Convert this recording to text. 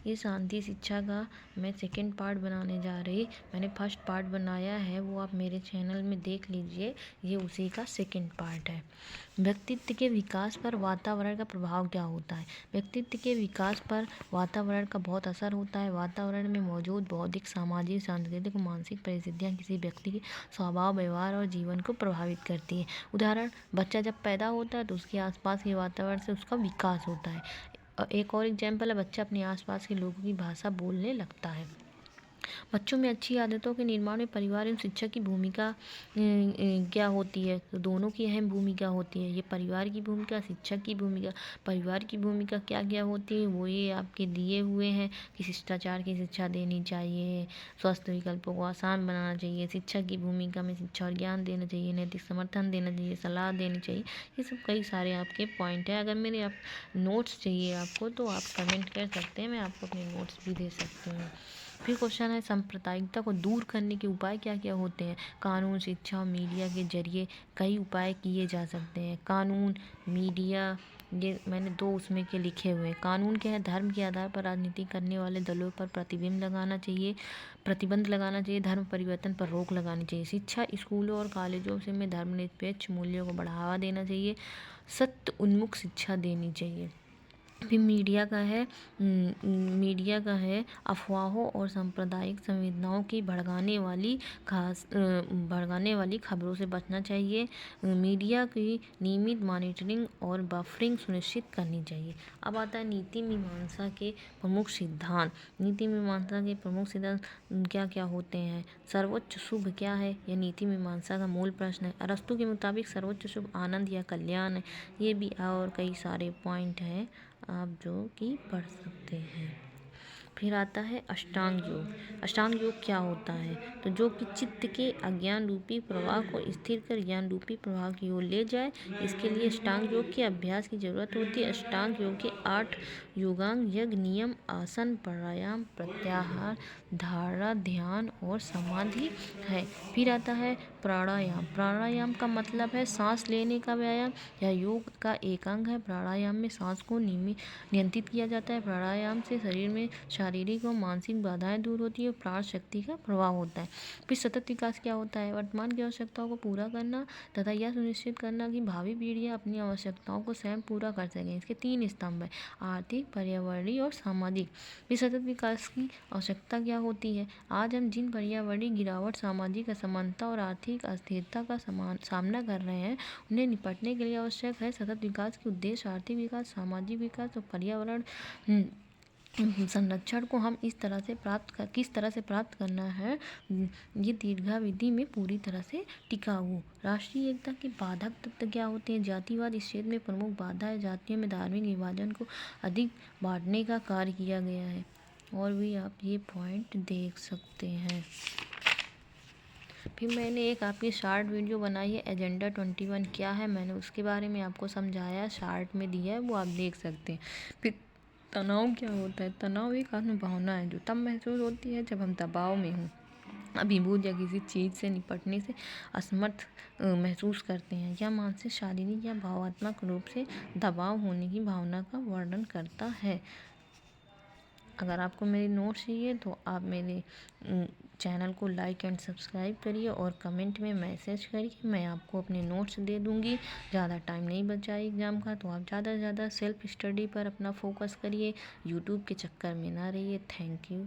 ये शांति शिक्षा का मैं सेकंड पार्ट बनाने जा रही। मैंने फर्स्ट पार्ट बनाया है, वो आप मेरे चैनल में देख लीजिए, ये उसी का सेकंड पार्ट है। व्यक्तित्व के विकास पर वातावरण का प्रभाव क्या होता है? व्यक्तित्व के विकास पर वातावरण का बहुत असर होता है। वातावरण में मौजूद बौद्धिक, सामाजिक, सांस्कृतिक, मानसिक परिस्थितियाँ किसी व्यक्ति के स्वभाव, व्यवहार और जीवन को प्रभावित करती है। उदाहरण, बच्चा जब पैदा होता है तो उसके आसपास के वातावरण से उसका विकास होता है। एक और एग्जाम्पल है, बच्चा अपने आसपास के लोगों की भाषा बोलने लगता है। बच्चों में अच्छी आदतों के निर्माण में परिवार एवं शिक्षक की भूमिका क्या होती है? तो दोनों की अहम भूमिका होती है। ये परिवार की भूमिका, शिक्षक की भूमिका। परिवार की भूमिका क्या क्या होती है वो ये आपके दिए हुए हैं कि शिष्टाचार की शिक्षा देनी चाहिए, स्वस्थ विकल्पों को आसान बनाना चाहिए, शिक्षक की भूमिका में शिक्षा और ज्ञान देना चाहिए, नैतिक समर्थन देना चाहिए, सलाह देनी चाहिए। ये सब कई सारे आपके पॉइंट हैं। अगर मेरे आप नोट्स चाहिए आपको तो आप कमेंट कर सकते हैं, मैं आपको अपने नोट्स भी दे सकती हूँ। फिर क्वेश्चन है, सांप्रदायिकता को दूर करने के उपाय क्या क्या होते हैं? कानून, शिक्षा और मीडिया के जरिए कई उपाय किए जा सकते हैं। कानून, मीडिया, ये मैंने दो उसमें के लिखे हुए हैं। कानून क्या है? धर्म के आधार पर राजनीति करने वाले दलों पर प्रतिबंध लगाना चाहिए। धर्म परिवर्तन पर रोक लगानी चाहिए। शिक्षा, स्कूलों और कॉलेजों से में धर्मनिरपेक्ष मूल्यों को बढ़ावा देना चाहिए। सत्य उन्मुख शिक्षा देनी चाहिए। फिर मीडिया का है अफवाहों और सांप्रदायिक संवेदनाओं की भड़काने वाली खबरों से बचना चाहिए। मीडिया की नियमित मॉनिटरिंग और बफरिंग सुनिश्चित करनी चाहिए। अब आता है नीति मीमांसा के प्रमुख सिद्धांत। नीति मीमांसा के प्रमुख सिद्धांत क्या क्या होते हैं? सर्वोच्च शुभ क्या है? यह नीति मीमांसा का मूल प्रश्न है। अरस्तु के मुताबिक सर्वोच्च शुभ आनंद या कल्याण है। ये भी और कई सारे पॉइंट हैं आप जो कि पढ़ सकते हैं। फिर आता है अष्टांग योग। अष्टांग योग क्या होता है? तो जो कि चित्त के अज्ञान रूपी प्रवाह को स्थिर कर ज्ञान रूपी प्रवाह की ओर ले जाए, इसके लिए अष्टांग योग के अभ्यास की जरूरत होती है। अष्टांग योग के 8 योगांग यज्ञ, नियम, आसन, प्राणायाम, प्रत्याहार, धारणा, ध्यान और समाधि है। फिर आता है प्राणायाम। प्राणायाम का मतलब है सांस लेने का व्यायाम। यह योग का एक अंग है। प्राणायाम में सांस को नियंत्रित किया जाता है। प्राणायाम से शरीर में शारीरिक और मानसिक बाधाएं दूर होती है और प्राण शक्ति का प्रभाव होता है। फिर सतत विकास क्या होता है? वर्तमान की आवश्यकताओं को पूरा करना तथा यह सुनिश्चित करना कि भावी पीढ़ियां अपनी आवश्यकताओं को स्वयं पूरा कर सकें। इसके 3 स्तंभ है, आर्थिक, पर्यावरणीय और सामाजिक। फिर सतत विकास की आवश्यकता क्या होती है? आज हम जिन पर्यावरणीय गिरावट, सामाजिक असमानता और आर्थिक अस्थिरता का सामना कर रहे हैं, उन्हें निपटने के लिए आवश्यक है सतत विकास के उद्देश्य आर्थिक विकास, सामाजिक विकास और पर्यावरण संरक्षण को हम किस तरह से प्राप्त करना है, ये दीर्घावधि में पूरी तरह से टिकाऊ। राष्ट्रीय एकता के बाधक तत्व क्या होते हैं? जातिवाद इस क्षेत्र में प्रमुख बाधा है। जातियों में धार्मिक विभाजन को अधिक बांटने का कार्य किया गया है। और भी आप ये पॉइंट देख सकते हैं। फिर मैंने एक आपकी शार्ट वीडियो बनाई है, एजेंडा 21 क्या है, मैंने उसके बारे में आपको समझाया, शार्ट में दिया है, वो आप देख सकते हैं। फिर तनाव क्या होता है? तनाव एक आत्म भावना है जो तब महसूस होती है जब हम दबाव में हों, अभिभूत या किसी चीज़ से निपटने से असमर्थ महसूस करते हैं। यह मानसिक, शारीरिक या भावात्मक रूप से दबाव होने की भावना का वर्णन करता है। अगर आपको मेरी नोट्स चाहिए तो आप मेरे चैनल को लाइक एंड सब्सक्राइब करिए और कमेंट में मैसेज करिए, मैं आपको अपने नोट्स दे दूँगी। ज़्यादा टाइम नहीं बचा है एग्ज़ाम का, तो आप ज़्यादा से ज़्यादा सेल्फ स्टडी पर अपना फोकस करिए, यूट्यूब के चक्कर में ना रहिए। Thank you.